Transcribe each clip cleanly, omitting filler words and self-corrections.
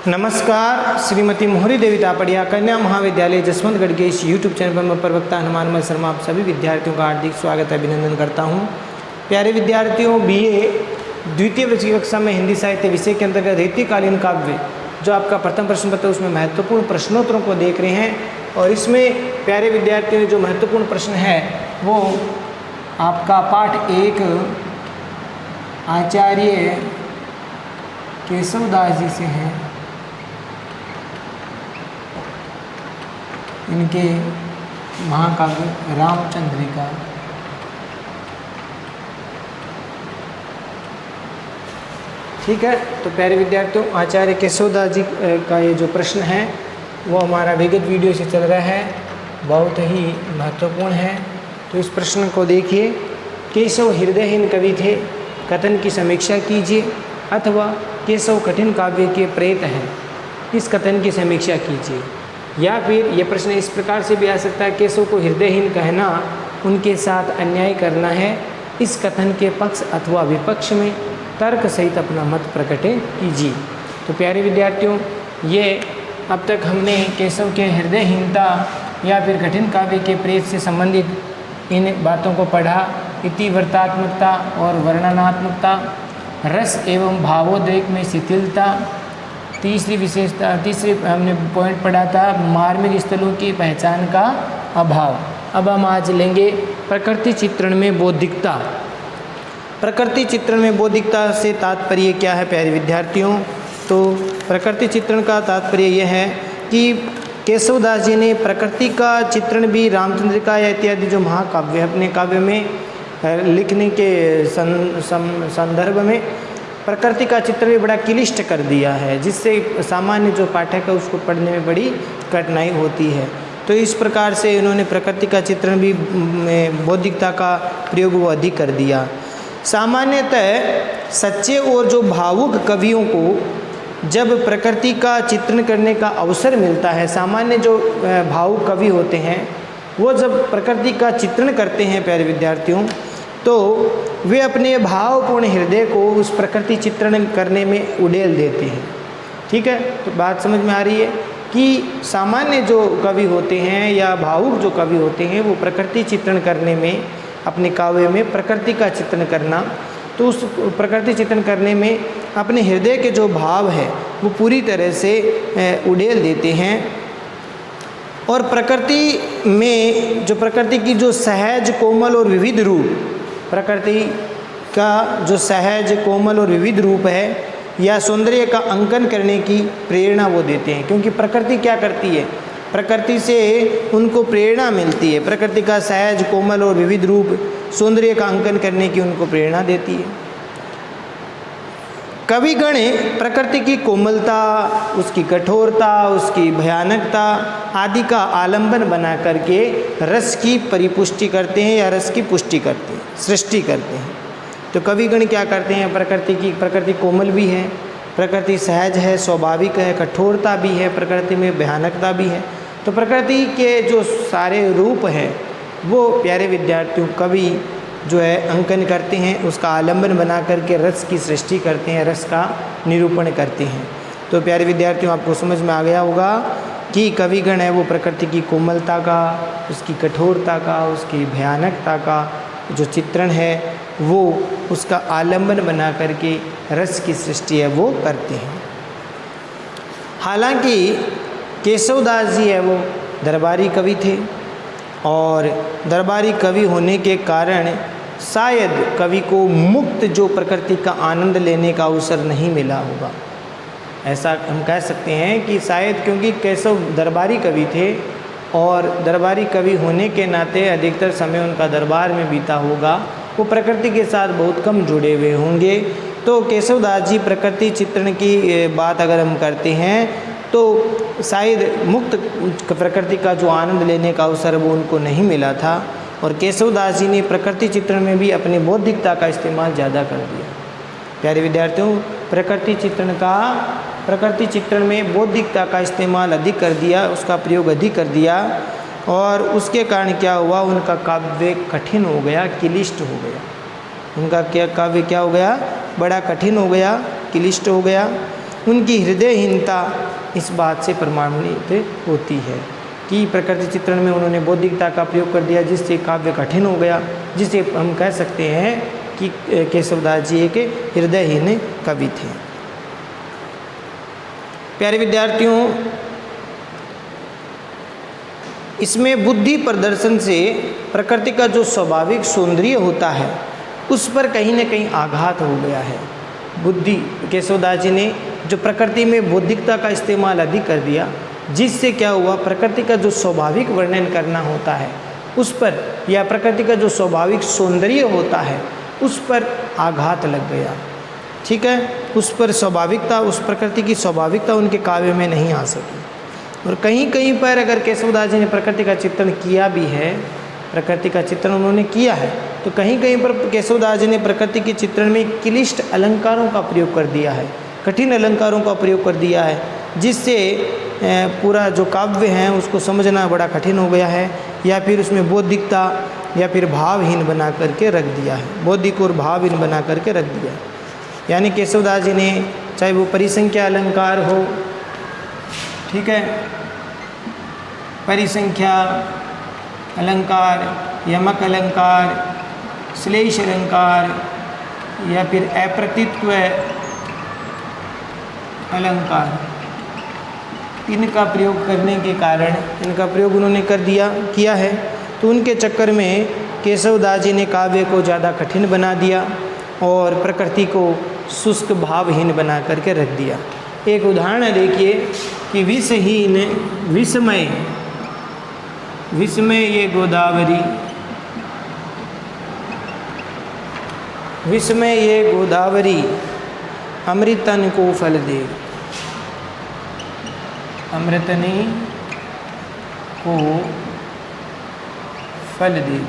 नमस्कार। श्रीमती मोहरी देवी तापड़िया कन्या महाविद्यालय जसवंतगढ़ के इस यूट्यूब चैनल पर मैं प्रवक्ता हनुमान शर्मा आप सभी विद्यार्थियों का हार्दिक स्वागत अभिनंदन करता हूं। प्यारे विद्यार्थियों, बीए द्वितीय वर्ष की कक्षा में हिंदी साहित्य विषय के अंतर्गत रीतिकालीन काव्य जो आपका प्रथम प्रश्न पत्र उसमें महत्वपूर्ण प्रश्नोत्तरों को देख रहे हैं। और इसमें प्यारे विद्यार्थियों जो महत्वपूर्ण प्रश्न है वो आपका पाठ 1 आचार्य केशवदास जी से है। इनके महाकाव्य रामचंद्रिका। ठीक है, तो प्यारे विद्यार्थियों आचार्य केशवदास जी का ये जो प्रश्न है वो हमारा विगत वीडियो से चल रहा है, बहुत ही महत्वपूर्ण है। तो इस प्रश्न को देखिए। केशव हृदयहीन कवि थे, कथन की समीक्षा कीजिए, अथवा केशव कठिन काव्य के प्रेत हैं, इस कथन की समीक्षा कीजिए। या फिर यह प्रश्न इस प्रकार से भी आ सकता है, केशव को हृदयहीन कहना उनके साथ अन्याय करना है, इस कथन के पक्ष अथवा विपक्ष में तर्क सहित अपना मत प्रकट कीजिए। तो प्यारे विद्यार्थियों, ये अब तक हमने केशव के हृदयहीनता या फिर कठिन काव्य के प्रेत से संबंधित इन बातों को पढ़ा। इतिवृत्तात्मकता और वर्णनात्मकता, रस एवं भावोद्वेग में शिथिलता, तीसरी विशेषता, तीसरी हमने पॉइंट पढ़ा था मार्मिक स्थलों की पहचान का अभाव। अब हम आज लेंगे प्रकृति चित्रण में बौद्धिकता। प्रकृति चित्रण में बौद्धिकता से तात्पर्य क्या है प्यारे विद्यार्थियों? तो प्रकृति चित्रण का तात्पर्य यह है कि केशवदास जी ने प्रकृति का चित्रण भी रामचंद्रिका या इत्यादि जो महाकाव्य अपने काव्य में लिखने के संदर्भ में प्रकृति का चित्र भी बड़ा क्लिष्ट कर दिया है, जिससे सामान्य जो पाठक है उसको पढ़ने में बड़ी कठिनाई होती है। तो इस प्रकार से इन्होंने प्रकृति का चित्रण भी बौद्धिकता का प्रयोग वो अधिक कर दिया। सामान्यतः सच्चे और जो भावुक कवियों को जब प्रकृति का चित्रण करने का अवसर मिलता है, सामान्य जो भावुक कवि होते हैं वो जब प्रकृति का चित्रण करते हैं प्यारे विद्यार्थियों, तो वे अपने भावपूर्ण हृदय को उस प्रकृति चित्रण करने में उड़ेल देते हैं। ठीक है, तो बात समझ में आ रही है कि सामान्य जो कवि होते हैं या भावुक जो कवि होते हैं वो प्रकृति चित्रण करने में, अपने काव्य में प्रकृति का चित्रण करना, तो उस प्रकृति चित्रण करने में अपने हृदय के जो भाव है वो पूरी तरह से उड़ेल देते हैं। और प्रकृति में जो प्रकृति की जो सहज कोमल और विविध रूप, प्रकृति का जो सहज कोमल और विविध रूप है या सौंदर्य का अंकन करने की प्रेरणा वो देते हैं। क्योंकि प्रकृति क्या करती है, प्रकृति से उनको प्रेरणा मिलती है, प्रकृति का सहज कोमल और विविध रूप सौंदर्य का अंकन करने की उनको प्रेरणा देती है। कविगण प्रकृति की कोमलता, उसकी कठोरता, उसकी भयानकता आदि का आलंबन बना करके रस की परिपुष्टि करते हैं या रस की पुष्टि करते हैं, सृष्टि करते हैं। तो कविगण क्या करते हैं, प्रकृति कोमल भी है, प्रकृति सहज है, स्वाभाविक है, कठोरता भी है, प्रकृति में भयानकता भी है। तो प्रकृति के जो सारे रूप हैं वो प्यारे विद्यार्थियों कवि जो है अंकन करते हैं, उसका आलंबन बना करके रस की सृष्टि करते हैं, रस का निरूपण करते हैं। तो प्यारे विद्यार्थियों आपको समझ में आ गया होगा कि कविगण है वो प्रकृति की कोमलता का, उसकी कठोरता का, उसकी भयानकता का जो चित्रण है वो उसका आलंबन बना करके रस की सृष्टि है वो करते हैं। हालांकि केशवदास जी है वो दरबारी कवि थे और दरबारी कवि होने के कारण शायद कवि को मुक्त जो प्रकृति का आनंद लेने का अवसर नहीं मिला होगा। ऐसा हम कह सकते हैं कि शायद क्योंकि केशव दरबारी कवि थे और दरबारी कवि होने के नाते अधिकतर समय उनका दरबार में बीता होगा, वो प्रकृति के साथ बहुत कम जुड़े हुए होंगे। तो केशवदास जी प्रकृति चित्रण की बात अगर हम करते हैं तो शायद मुक्त प्रकृति का जो आनंद लेने का अवसर वो उनको नहीं मिला था। और केशवदास जी ने प्रकृति चित्रण में भी अपनी बौद्धिकता का इस्तेमाल ज़्यादा कर दिया। प्यारे विद्यार्थियों, प्रकृति चित्रण में बौद्धिकता का इस्तेमाल अधिक कर दिया, उसका प्रयोग अधिक कर दिया और उसके कारण क्या हुआ, उनका काव्य कठिन हो गया, क्लिष्ट हो गया। उनका क्या काव्य क्या हो गया, बड़ा कठिन हो गया, क्लिष्ट हो गया। उनकी हृदयहीनता इस बात से प्रमाणित होती है कि प्रकृति चित्रण में उन्होंने बौद्धिकता का प्रयोग कर दिया, जिससे काव्य कठिन हो गया, जिसे हम कह सकते हैं कि केशवदास जी एक हृदयहीन कवि थे। प्यारे विद्यार्थियों, इसमें बुद्धि प्रदर्शन से प्रकृति का जो स्वाभाविक सौंदर्य होता है उस पर कहीं न कहीं आघात हो गया है। बुद्धि केशवदास जी ने जो प्रकृति में बौद्धिकता का इस्तेमाल अधिक कर दिया, जिससे क्या हुआ, प्रकृति का जो स्वाभाविक वर्णन करना होता है उस पर, या प्रकृति का जो स्वाभाविक सौंदर्य होता है उस पर आघात लग गया। ठीक है, उस पर स्वाभाविकता, उस प्रकृति की स्वाभाविकता उनके काव्य में नहीं आ सकी। और कहीं कहीं पर अगर केशवदास जी ने प्रकृति का चित्रण किया भी है, प्रकृति का चित्रण उन्होंने किया है, तो कहीं कहीं पर केशवदास जी ने प्रकृति के चित्रण में क्लिष्ट अलंकारों का प्रयोग कर दिया है, कठिन अलंकारों का प्रयोग कर दिया है, जिससे पूरा जो काव्य है उसको समझना बड़ा कठिन हो गया है, या फिर उसमें बौद्धिकता या फिर भावहीन बना करके रख दिया है, बौद्धिक और भावहीन बना करके रख दिया है। यानी केशवदास जी ने चाहे वो परिसंख्या अलंकार हो, ठीक है, परिसंख्या अलंकार, यमक अलंकार, श्लेष अलंकार, या फिर अप्रतित्व अलंकार, इनका प्रयोग करने के कारण, इनका प्रयोग उन्होंने किया है, तो उनके चक्कर में केशवदास जी ने काव्य को ज़्यादा कठिन बना दिया और प्रकृति को शुष्क भावहीन बना करके रख दिया। एक उदाहरण देखिए कि विषहीन विस्मय, विस्मय ये गोदावरी, विस्मय ये गोदावरी अमृतन को फल दे, अमृतनी को फल दे।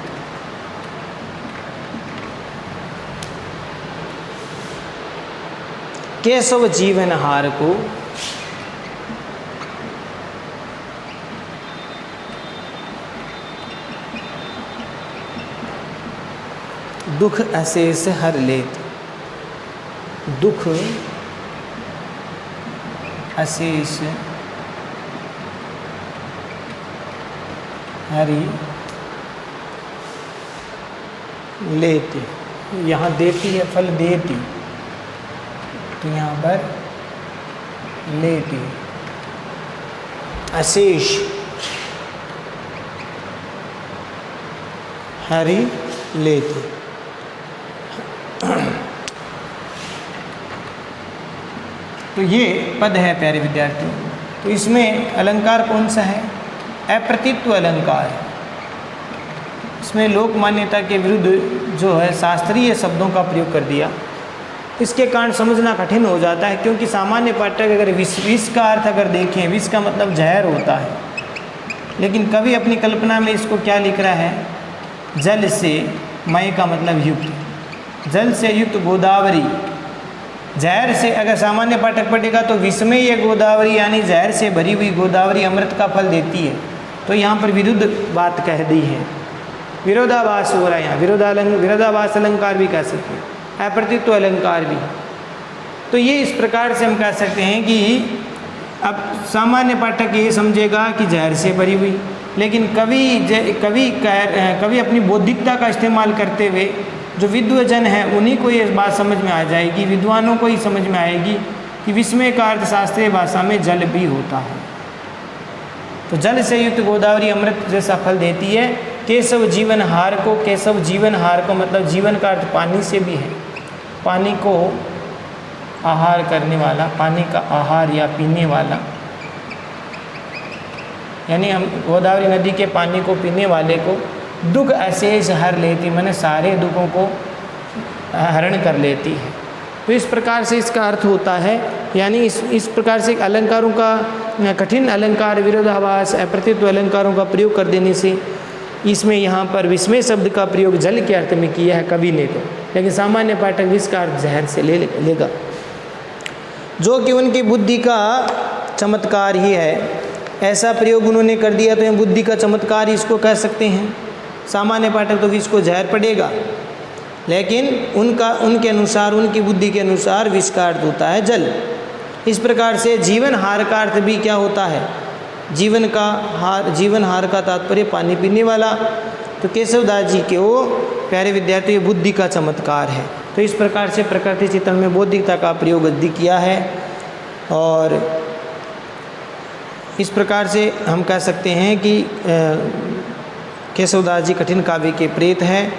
केशव जीवन हार को दुख अशेष हर लेत, दुख अशेष हरि लेती, यहाँ देती है फल देती, तो यहाँ पर लेती, अशेष हरि लेती। तो ये पद है प्यारे विद्यार्थियों। तो इसमें अलंकार कौन सा है? अप्रतित्व अलंकार। इसमें लोक मान्यता के विरुद्ध जो है शास्त्रीय शब्दों का प्रयोग कर दिया। इसके कारण समझना कठिन हो जाता है, क्योंकि सामान्य पाठक अगर विष का अर्थ अगर देखें, विष का मतलब जहर होता है, लेकिन कवि अपनी कल्पना में इसको क्या लिख रहा है? जल से, मय का मतलब युक्त, जल से युक्त गोदावरी, जहर से अगर सामान्य पाठक पढ़ेगा तो विस्मय ये गोदावरी यानी जहर से भरी हुई गोदावरी अमृत का फल देती है। तो यहाँ पर विरुद्ध बात कह दी है, विरोधाभास हो रहा है यहाँ, विरोधाभास अलंकार भी कह सकते हैं, अप्रतित्व अलंकार भी। तो ये इस प्रकार से हम कह सकते हैं कि अब सामान्य पाठक ये समझेगा कि जहर से भरी हुई, लेकिन कवि अपनी बौद्धिकता का इस्तेमाल करते हुए जो विद्वजन है उन्हीं को ये बात समझ में आ जाएगी, विद्वानों को ही समझ में आएगी कि विस्मय का अर्थ शास्त्रीय भाषा में जल भी होता है। तो जल से युक्त गोदावरी अमृत जैसा फल देती है। केशव जीवन हार को, केशव जीवन हार को मतलब जीवन का अर्थ पानी से भी है, पानी को आहार करने वाला, पानी का आहार या पीने वाला, यानी हम गोदावरी नदी के पानी को पीने वाले को दुख अशेष हर लेती, मैंने सारे दुखों को हरण कर लेती है। तो इस प्रकार से इसका अर्थ होता है, यानी इस प्रकार से अलंकारों का, कठिन अलंकार, विरोधाभास, अप्रतित्व अलंकारों का प्रयोग कर देने से इसमें यहाँ पर विस्मय शब्द का प्रयोग जल के अर्थ में किया है कवि ने, तो लेकिन सामान्य पाठक इसका अर्थ जहर से लेगा, जो कि उनकी बुद्धि का चमत्कार ही है। ऐसा प्रयोग उन्होंने कर दिया तो यह बुद्धि का चमत्कार इसको कह सकते हैं। सामान्य पाठक तो इसको जहर पड़ेगा, लेकिन उनके अनुसार, उनकी बुद्धि के अनुसार विष का अर्थ होता है जल। इस प्रकार से जीवन हार का अर्थ भी क्या होता है? जीवन हार का तात्पर्य पानी पीने वाला। तो केशवदास जी के वो प्यारे विद्यार्थी बुद्धि का चमत्कार है। तो इस प्रकार से प्रकृति चित्रण में बौद्धिकता का प्रयोग अधिक किया है और इस प्रकार से हम कह सकते हैं कि केशवदास जी कठिन काव्य के प्रेत है।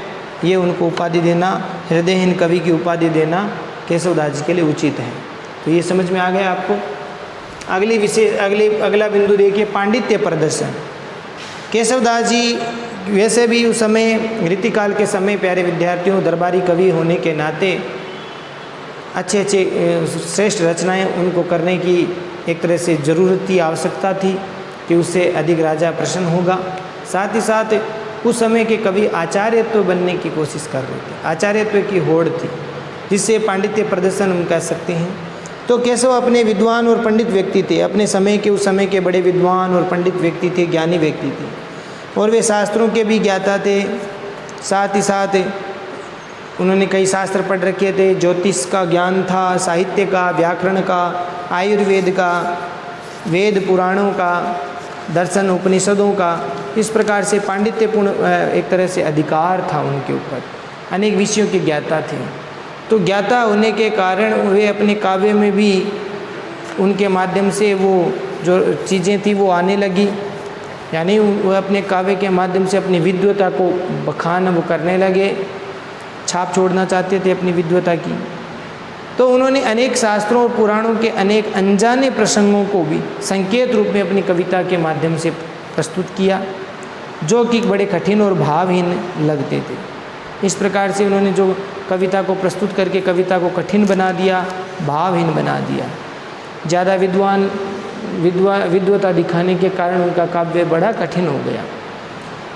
ये उनको उपाधि देना, हृदयहीन कवि की उपाधि देना केशवदास जी के लिए उचित है। तो ये समझ में आ गया आपको। अगला बिंदु देखिए, पांडित्य प्रदर्शन। केशवदास जी वैसे भी उस समय रीतिकाल के समय प्यारे विद्यार्थियों दरबारी कवि होने के नाते अच्छे श्रेष्ठ रचनाएं उनको करने की एक तरह से ज़रूरत थी, आवश्यकता थी कि उससे अधिक राजा प्रसन्न होगा। साथ ही साथ उस समय के कवि आचार्यत्व बनने की कोशिश कर रहे थे, आचार्यत्व की होड़ थी, जिससे पांडित्य प्रदर्शन हम कह सकते हैं। तो केशव अपने विद्वान और पंडित व्यक्ति थे, अपने समय के उस समय के बड़े विद्वान और पंडित व्यक्ति थे, ज्ञानी व्यक्ति थे और वे शास्त्रों के भी ज्ञाता थे। साथ ही साथ उन्होंने कई शास्त्र पढ़ रखे थे, ज्योतिष का ज्ञान था, साहित्य का, व्याकरण का, आयुर्वेद का, वेद पुराणों का, दर्शन उपनिषदों का। इस प्रकार से पांडित्यपूर्ण एक तरह से अधिकार था उनके ऊपर, अनेक विषयों के ज्ञाता थे। तो ज्ञाता होने के कारण वे अपने काव्य में भी उनके माध्यम से वो जो चीज़ें थी वो आने लगी, यानी वो अपने काव्य के माध्यम से अपनी विद्वता को बखान वो करने लगे, छाप छोड़ना चाहते थे अपनी विद्वता की। तो उन्होंने अनेक शास्त्रों और पुराणों के अनेक अनजाने प्रसंगों को भी संकेत रूप में अपनी कविता के माध्यम से प्रस्तुत किया, जो कि बड़े कठिन और भावहीन लगते थे। इस प्रकार से उन्होंने जो कविता को प्रस्तुत करके कविता को कठिन बना दिया, भावहीन बना दिया। ज़्यादा विद्वता दिखाने के कारण उनका काव्य बड़ा कठिन हो गया।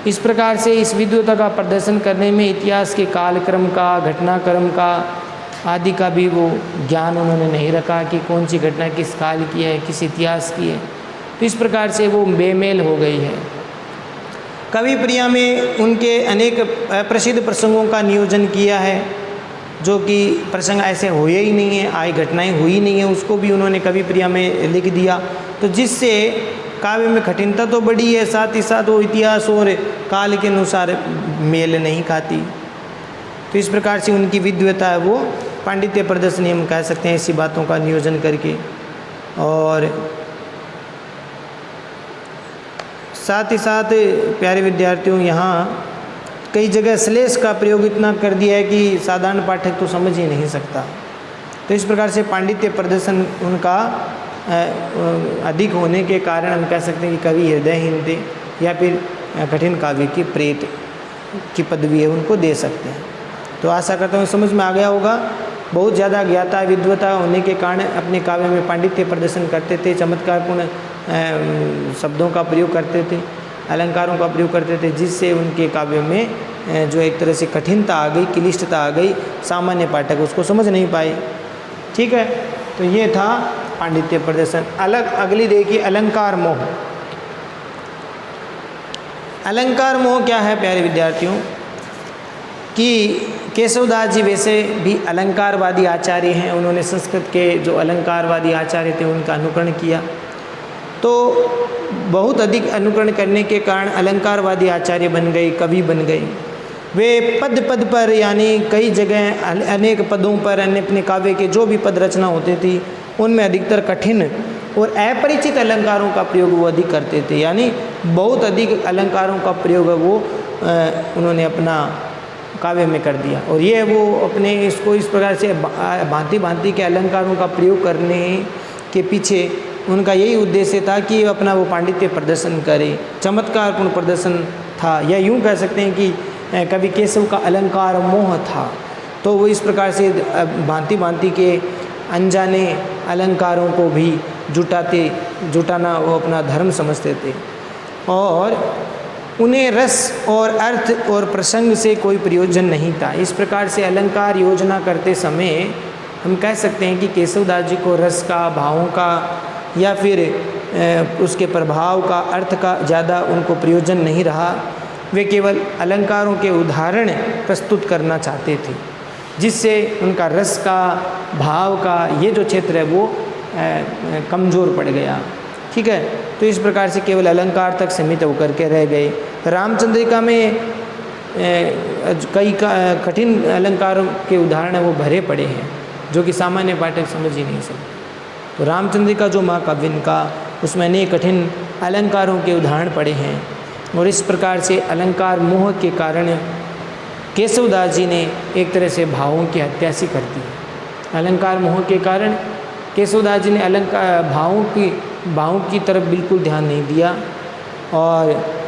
इस प्रकार से इस विद्वता का प्रदर्शन करने में इतिहास के कालक्रम का, घटनाक्रम का आदि का भी वो ज्ञान उन्होंने नहीं रखा कि कौन सी घटना किस काल की है, किस इतिहास की है। तो इस प्रकार से वो बेमेल हो गई है। कवि प्रिया में उनके अनेक प्रसिद्ध प्रसंगों का नियोजन किया है, जो कि प्रसंग ऐसे हुए ही नहीं है, आई घटनाएं हुई नहीं है, उसको भी उन्होंने कवि प्रिया में लिख दिया। तो जिससे काव्य में कठिनता तो बढ़ी है, साथ ही साथ वो इतिहास और काल के अनुसार मेल नहीं खाती। तो इस प्रकार से उनकी विद्वता है वो पांडित्य प्रदर्शनी हम कह सकते हैं, ऐसी बातों का नियोजन करके। और साथ ही साथ प्यारे विद्यार्थियों यहाँ कई जगह श्लेष का प्रयोग इतना कर दिया है कि साधारण पाठक तो समझ ही नहीं सकता। तो इस प्रकार से पांडित्य प्रदर्शन उनका अधिक होने के कारण हम कह सकते हैं कि कवि हृदयहीन थे, या फिर कठिन काव्य की प्रेत की पदवी है उनको दे सकते हैं। तो आशा करता हूँ समझ में आ गया होगा। बहुत ज़्यादा ज्ञाता विद्वता होने के कारण अपने काव्य में पांडित्य प्रदर्शन करते थे, चमत्कारपूर्ण शब्दों का प्रयोग करते थे, अलंकारों का प्रयोग करते थे, जिससे उनके काव्य में जो एक तरह से कठिनता आ गई, क्लिष्टता आ गई, सामान्य पाठक उसको समझ नहीं पाए। ठीक है, तो ये था पांडित्य प्रदर्शन। अगली देखिए, अलंकार मोह। अलंकार मोह क्या है प्यारे विद्यार्थियों? कि केशवदास जी वैसे भी अलंकारवादी आचार्य हैं, उन्होंने संस्कृत के जो अलंकारवादी आचार्य थे उनका अनुकरण किया। तो बहुत अधिक अनुकरण करने के कारण अलंकारवादी आचार्य बन गए, कवि बन गए। वे पद पद पर, यानी कई जगह अनेक पदों पर अपने काव्य के जो भी पद रचना होती थी उनमें अधिकतर कठिन और अपरिचित अलंकारों का प्रयोग वो अधिक करते थे, यानी बहुत अधिक अलंकारों का प्रयोग वो उन्होंने अपना काव्य में कर दिया। और ये वो अपने इसको इस प्रकार से भांति भांति के अलंकारों का प्रयोग करने के पीछे उनका यही उद्देश्य था कि अपना वो पांडित्य प्रदर्शन करे, चमत्कारपूर्ण प्रदर्शन था, या यूँ कह सकते हैं कि कवि केशव का अलंकार मोह था। तो वो इस प्रकार से भांति भांति के अनजाने अलंकारों को भी जुटाना वो अपना धर्म समझते थे, और उन्हें रस और अर्थ और प्रसंग से कोई प्रयोजन नहीं था। इस प्रकार से अलंकार योजना करते समय हम कह सकते हैं कि केशवदास जी को रस का, भावों का, या फिर उसके प्रभाव का, अर्थ का ज़्यादा उनको प्रयोजन नहीं रहा। वे केवल अलंकारों के उदाहरण प्रस्तुत करना चाहते थे, जिससे उनका रस का, भाव का ये जो क्षेत्र है वो कमज़ोर पड़ गया। ठीक है, तो इस प्रकार से केवल अलंकार तक सीमित होकर के रह गए। रामचंद्रिका में कई कठिन अलंकारों के उदाहरण वो भरे पड़े हैं जो कि सामान्य पाठक समझ ही नहीं सकते। तो रामचंद्रिका जो महाकाव्य का, उसमें अनेक कठिन अलंकारों के उदाहरण पड़े हैं और इस प्रकार से अलंकार मोह के कारण केशवदास जी ने एक तरह से भावों की हत्या सी कर दी। अलंकार मोह के कारण केशवदास जी ने अलंकार भावों की तरफ बिल्कुल ध्यान नहीं दिया और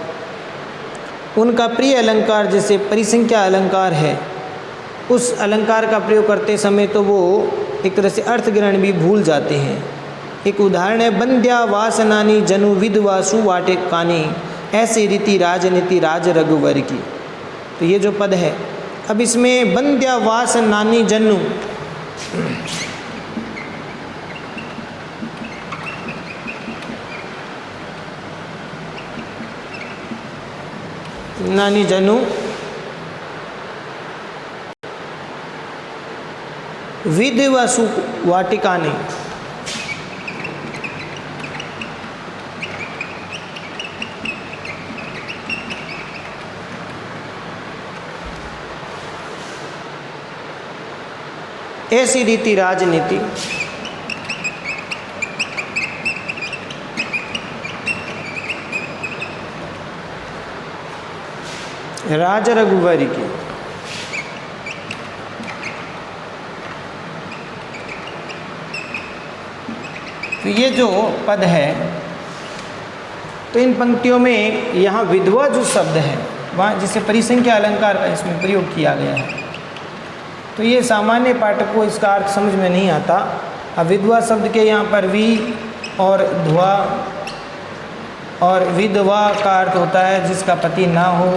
उनका प्रिय अलंकार जैसे परिसंख्या अलंकार है, उस अलंकार का प्रयोग करते समय तो वो एक तरह से अर्थ ग्रहण भी भूल जाते हैं। एक उदाहरण है, बंध्या वासनानी जनु विधवासु वाटिकानी, ऐसी रीति राजनीति राज रघुवर की। तो ये जो पद है, अब इसमें बंध्या वासनानी जनु, नानी जनु विधवासु वाटिकानी, ऐसी रीति राजनीति राज रघुवर की। तो ये जो पद है, तो इन पंक्तियों में यहाँ विधवा जो शब्द है वहाँ जिसे परिसंख्या अलंकार का इसमें प्रयोग किया गया है, तो ये सामान्य पाठक को इसका अर्थ समझ में नहीं आता। अब विधवा शब्द के यहाँ पर वी और धुआ और विधवा का अर्थ होता है जिसका पति ना हो,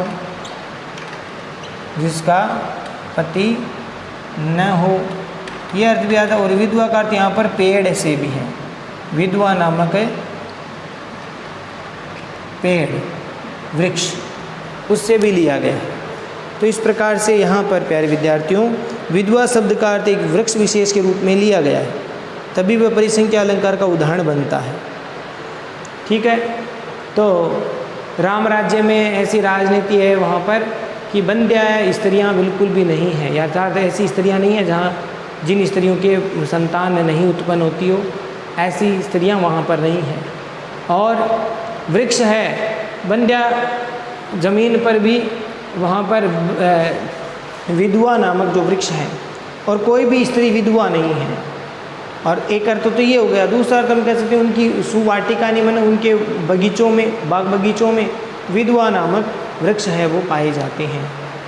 जिसका पति न हो, यह अर्थ भी आता है। और विधवा का अर्थ यहाँ पर पेड़ से भी है, विधवा नामक पेड़ वृक्ष, उससे भी लिया गया है। तो इस प्रकार से यहाँ पर प्यारे विद्यार्थियों विधवा शब्द का अर्थ एक वृक्ष विशेष के रूप में लिया गया है, तभी वह परिसंख्या अलंकार का उदाहरण बनता है। ठीक है, तो राम राज्य में ऐसी राजनीति है वहाँ पर कि बंध्या स्त्रियाँ बिल्कुल भी नहीं हैं, यथार्थ ऐसी स्त्रियाँ नहीं हैं जहाँ जिन स्त्रियों के संतान नहीं उत्पन्न होती हो, ऐसी स्त्रियाँ वहाँ पर नहीं हैं। और वृक्ष है बंध्या जमीन पर भी, वहाँ पर विधवा नामक जो वृक्ष है, और कोई भी स्त्री विधवा नहीं है। और एक अर्थ तो ये हो गया। दूसरा अर्थ हम कह सकते हैं उनकी सुवाटिका नहीं, माने उनके बगीचों में, बाग बगीचों में विधवा नामक वृक्ष है वो पाए जाते हैं।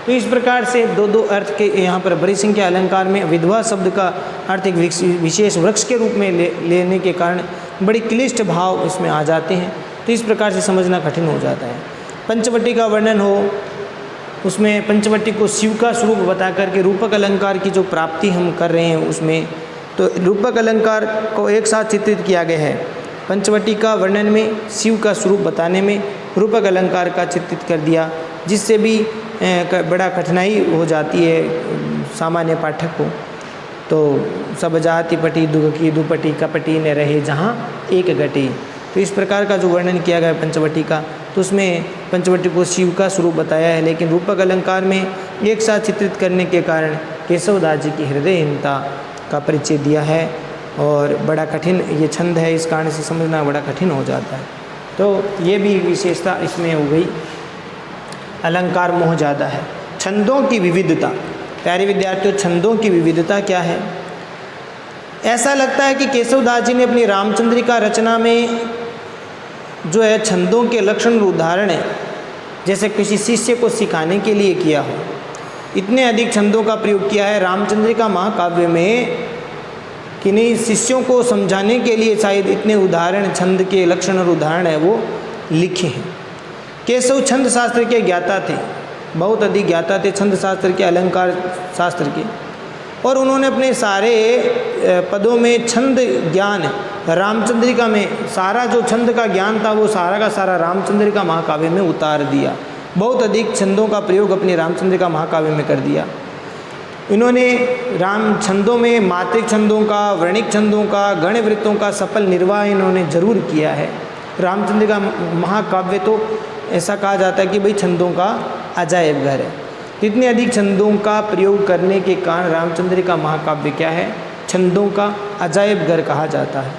तो इस प्रकार से दो अर्थ के यहाँ पर परिसंख्या अलंकार में विधवा शब्द का अर्थ एक विशेष वृक्ष के रूप में लेने के कारण बड़ी क्लिष्ट भाव इसमें आ जाते हैं। तो इस प्रकार से समझना कठिन हो जाता है। पंचवटी का वर्णन हो, उसमें पंचवटी को शिव का स्वरूप बता करके रूपक अलंकार की जो प्राप्ति हम कर रहे हैं उसमें, तो रूपक अलंकार को एक साथ चित्रित किया गया है। पंचवटी का वर्णन में शिव का स्वरूप बताने में रूपक अलंकार का चित्रित कर दिया, जिससे भी बड़ा कठिनाई हो जाती है सामान्य पाठक को। तो सब जाति पटी दुखी दुपटी कपटी न रहे जहाँ एक गटी। तो इस प्रकार का जो वर्णन किया गया पंचवटी का, तो उसमें पंचवटी को शिव का स्वरूप बताया है, लेकिन रूपक अलंकार में एक साथ चित्रित करने के कारण केशवदास जी की हृदयहीनता का परिचय दिया है और बड़ा कठिन ये छंद है, इस कारण से समझना बड़ा कठिन हो जाता है। तो ये भी विशेषता इसमें हो गई, अलंकार मोह ज़्यादा है। छंदों की विविधता, प्यारे विद्यार्थियों छंदों की विविधता क्या है? ऐसा लगता है कि केशवदास जी ने अपनी रामचंद्रिका रचना में जो है छंदों के लक्षण उदाहरण है जैसे किसी शिष्य को सिखाने के लिए किया हो, इतने अधिक छंदों का प्रयोग किया है रामचंद्रिका महाकाव्य में कि नहीं शिष्यों को समझाने के लिए शायद इतने उदाहरण छंद के लक्षण और उदाहरण है वो लिखे हैं। केशव छंद शास्त्र के ज्ञाता थे, बहुत अधिक ज्ञाता थे छंद शास्त्र के, अलंकार शास्त्र के, और उन्होंने अपने सारे पदों में छंद ज्ञान रामचंद्रिका में सारा जो छंद का ज्ञान था वो सारा का सारा रामचंद्रिका महाकाव्य में उतार दिया। बहुत अधिक छंदों का प्रयोग अपने रामचंद्रिका महाकाव्य में कर दिया। इन्होंने राम छंदों में मात्रिक छंदों का, वर्णिक छंदों का, गण वृत्तों का सफल निर्वाह इन्होंने जरूर किया है। रामचंद्र का महाकाव्य तो ऐसा कहा जाता है कि भाई छंदों का अजायब घर है। इतने अधिक छंदों का प्रयोग करने के कारण रामचंद्र का महाकाव्य क्या है, छंदों का अजायब घर कहा जाता है।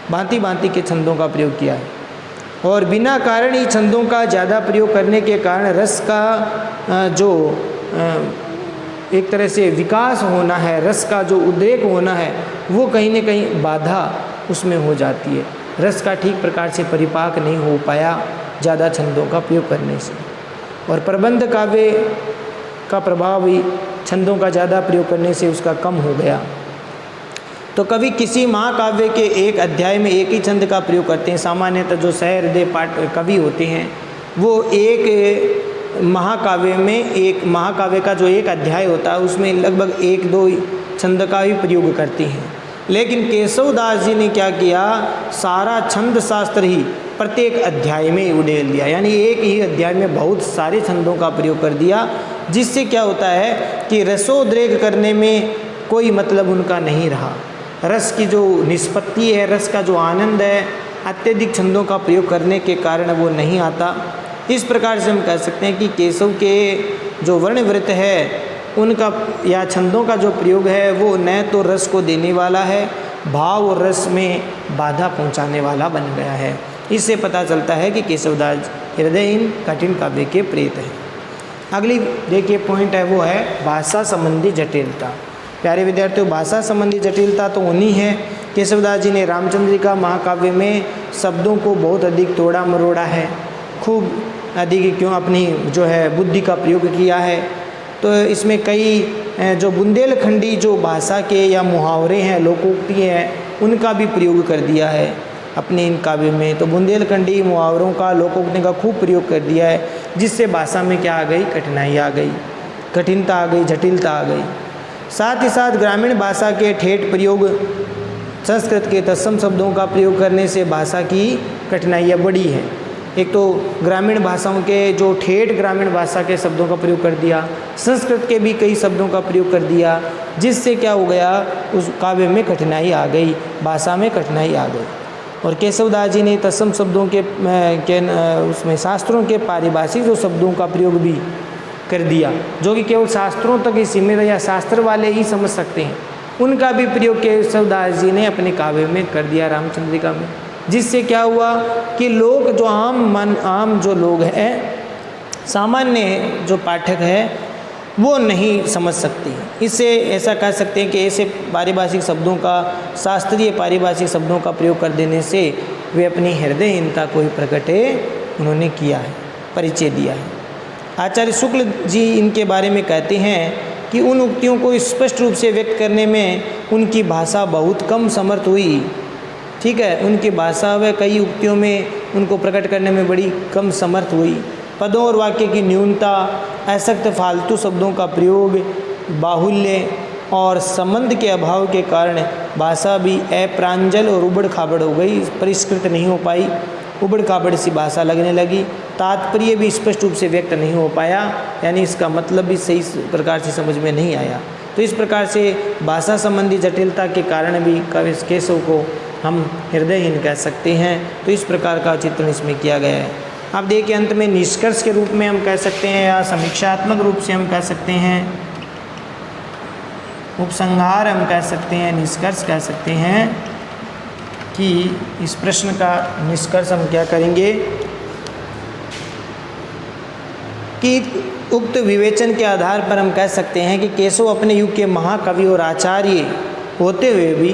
भांति भांति के छंदों का प्रयोग किया है और बिना कारण ही छंदों का ज़्यादा प्रयोग करने के कारण रस का जो एक तरह से विकास होना है, रस का जो उद्रेक होना है, वो कहीं न कहीं बाधा उसमें हो जाती है। रस का ठीक प्रकार से परिपाक नहीं हो पाया ज़्यादा छंदों का प्रयोग करने से। और प्रबंध काव्य का प्रभाव भी छंदों का ज़्यादा प्रयोग करने से उसका कम हो गया। तो कवि किसी महाकाव्य के एक अध्याय में एक ही छंद का प्रयोग करते हैं। सामान्यतः जो सहृदय पाठ कवि होते हैं वो एक महाकाव्य में, एक महाकाव्य का जो एक अध्याय होता है उसमें लगभग एक दो छंद का ही प्रयोग करते हैं। लेकिन केशवदास जी ने क्या किया, सारा छंद शास्त्र ही प्रत्येक अध्याय में उड़ेल दिया, यानी एक ही अध्याय में बहुत सारे छंदों का प्रयोग कर दिया, जिससे क्या होता है कि रसोद्रेक करने में कोई मतलब उनका नहीं रहा। रस की जो निष्पत्ति है, रस का जो आनंद है, अत्यधिक छंदों का प्रयोग करने के कारण वो नहीं आता। इस प्रकार से हम कह सकते हैं कि केशव के जो वर्णवृत्त है उनका या छंदों का जो प्रयोग है वो न तो रस को देने वाला है, भाव और रस में बाधा पहुंचाने वाला बन गया है। इससे पता चलता है कि केशवदास हृदयहीन कठिन काव्य के प्रेत हैं। अगली देखिए पॉइंट है वो है भाषा संबंधी जटिलता। प्यारे विद्यार्थियों, भाषा संबंधी जटिलता तो उन्हीं है। केशवदास जी ने रामचंद्र का महाकाव्य में शब्दों को बहुत अधिक तोड़ा मरोड़ा है, खूब अधिक क्यों अपनी जो है बुद्धि का प्रयोग किया है। तो इसमें कई जो बुंदेलखंडी जो भाषा के या मुहावरे हैं, लोकोक्ति हैं, उनका भी प्रयोग कर दिया है अपने इन काव्य में। तो बुंदेलखंडी मुहावरों का, लोकोक्ति का खूब प्रयोग कर दिया है, जिससे भाषा में क्या आ गई, कठिनाई आ गई, कठिनता आ गई, जटिलता आ गई। साथ ही साथ ग्रामीण भाषा के ठेठ प्रयोग, संस्कृत के तत्सम शब्दों का प्रयोग करने से भाषा की कठिनाइयाँ बढ़ी हैं। एक तो ग्रामीण भाषाओं के जो ठेठ ग्रामीण भाषा के शब्दों का प्रयोग कर दिया, संस्कृत के भी कई शब्दों का प्रयोग कर दिया, जिससे क्या हो गया, उस काव्य में कठिनाई आ गई, भाषा में कठिनाई आ गई। और केशवदास जी ने तत्सम शब्दों के उसमें शास्त्रों के पारिभाषिक जो शब्दों का प्रयोग भी कर दिया, जो कि केवल शास्त्रों तक ही सीमित या शास्त्र वाले ही समझ सकते हैं, उनका भी प्रयोग केशवदास जी ने अपने काव्य में कर दिया रामचंद्रिका में। जिससे क्या हुआ कि लोग जो आम जो लोग हैं, सामान्य जो पाठक है, वो नहीं समझ सकते। इससे ऐसा कह सकते हैं कि ऐसे पारिभाषिक शब्दों का, शास्त्रीय पारिभाषिक शब्दों का प्रयोग कर देने से वे अपनी हृदयहीनता को ही प्रकट उन्होंने किया है, परिचय दिया है। आचार्य शुक्ल जी इनके बारे में कहते हैं कि उन उक्तियों को स्पष्ट रूप से व्यक्त करने में उनकी भाषा बहुत कम समर्थ हुई। ठीक है, उनकी भाषा व कई उक्तियों में उनको प्रकट करने में बड़ी कम समर्थ हुई। पदों और वाक्य की न्यूनता, असक्त फालतू शब्दों का प्रयोग, बाहुल्य और संबंध के अभाव के कारण भाषा भी अप्रांजल और उबड़ खाबड़ हो गई, परिष्कृत नहीं हो पाई, उबड़ खाबड़ सी भाषा लगने लगी। तात्पर्य भी स्पष्ट रूप से व्यक्त नहीं हो पाया, यानी इसका मतलब भी सही प्रकार से समझ में नहीं आया। तो इस प्रकार से भाषा संबंधी जटिलता के कारण भी कवि केशव को हम हृदयहीन कह सकते हैं। तो इस प्रकार का चित्रण इसमें किया गया है। अब देखिए अंत में निष्कर्ष के रूप में हम कह सकते हैं या समीक्षात्मक रूप से हम कह सकते हैं, उपसंहार हम कह सकते हैं, निष्कर्ष कह सकते हैं कि इस प्रश्न का निष्कर्ष हम क्या करेंगे कि उक्त विवेचन के आधार पर हम कह सकते हैं कि केशव अपने युग के महाकवि और आचार्य होते हुए भी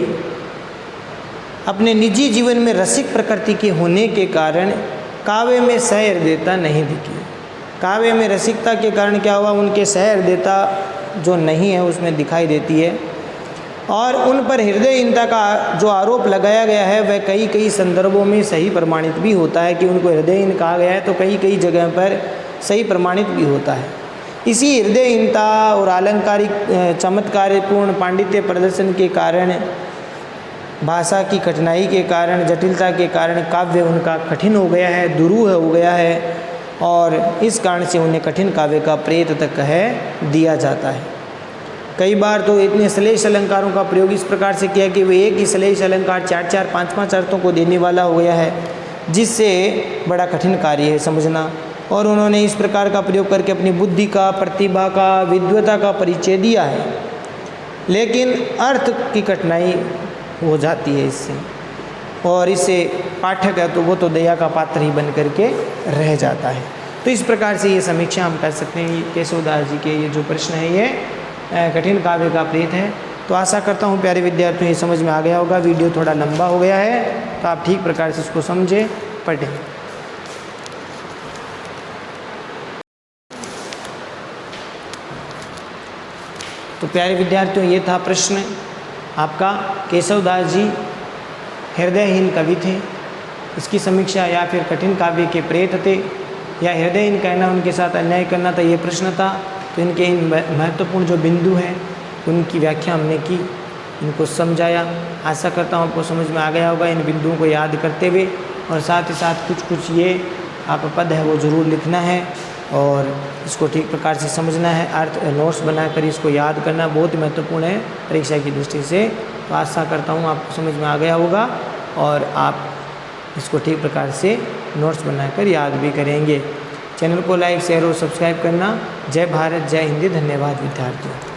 अपने निजी जीवन में रसिक प्रकृति के होने के कारण काव्य में सहृदयता नहीं दिखी। काव्य में रसिकता के कारण क्या हुआ, उनके सहृदयता जो नहीं है उसमें दिखाई देती है। और उन पर हृदयहीनता का जो आरोप लगाया गया है वह कई संदर्भों में सही प्रमाणित भी होता है कि उनको हृदयहीन कहा गया है, तो कई जगह पर सही प्रमाणित भी होता है। इसी हृदयहीनता और आलंकारिक चमत्कारपूर्ण पांडित्य प्रदर्शन के कारण, भाषा की कठिनाई के कारण, जटिलता के कारण काव्य उनका कठिन हो गया है, दुरूह हो गया है, और इस कारण से उन्हें कठिन काव्य का प्रेत तक कह दिया जाता है। कई बार तो इतने श्लेष अलंकारों का प्रयोग इस प्रकार से किया कि वो एक ही श्लेष अलंकार 4-4, 5-5 अर्थों को देने वाला हो गया है, जिससे बड़ा कठिन कार्य है समझना। और उन्होंने इस प्रकार का प्रयोग करके अपनी बुद्धि का, प्रतिभा का, विद्वता का परिचय दिया है, लेकिन अर्थ की कठिनाई हो जाती है इससे, और इससे पाठक है तो वो तो दया का पात्र ही बन करके रह जाता है। तो इस प्रकार से ये समीक्षा हम कर सकते हैं। केशवदास जी के ये जो प्रश्न है ये कठिन काव्य का प्रेत है। तो आशा करता हूँ प्यारे विद्यार्थियों ये समझ में आ गया होगा। वीडियो थोड़ा लंबा हो गया है तो आप ठीक प्रकार से इसको समझें, पढ़ें। तो प्यारे विद्यार्थियों ये था प्रश्न आपका। केशवदास जी हृदयहीन कवि थे, इसकी समीक्षा या फिर कठिन काव्य के प्रेत थे, या हृदयहीन कहना उनके साथ अन्याय करना था, ये प्रश्न था। तो इनके इन महत्वपूर्ण जो बिंदु हैं उनकी व्याख्या हमने की, इनको समझाया। आशा करता हूँ आपको समझ में आ गया होगा इन बिंदुओं को याद करते हुए, और साथ ही साथ कुछ कुछ ये आप पद है वो ज़रूर लिखना है और इसको ठीक प्रकार से समझना है। अर्थ नोट्स बनाकर इसको याद करना बहुत महत्वपूर्ण है परीक्षा की दृष्टि से। तो आशा करता हूँ आपको समझ में आ गया होगा और आप इसको ठीक प्रकार से नोट्स बनाकर याद भी करेंगे। चैनल को लाइक, शेयर और सब्सक्राइब करना। जय भारत, जय हिंदी। धन्यवाद विद्यार्थियों।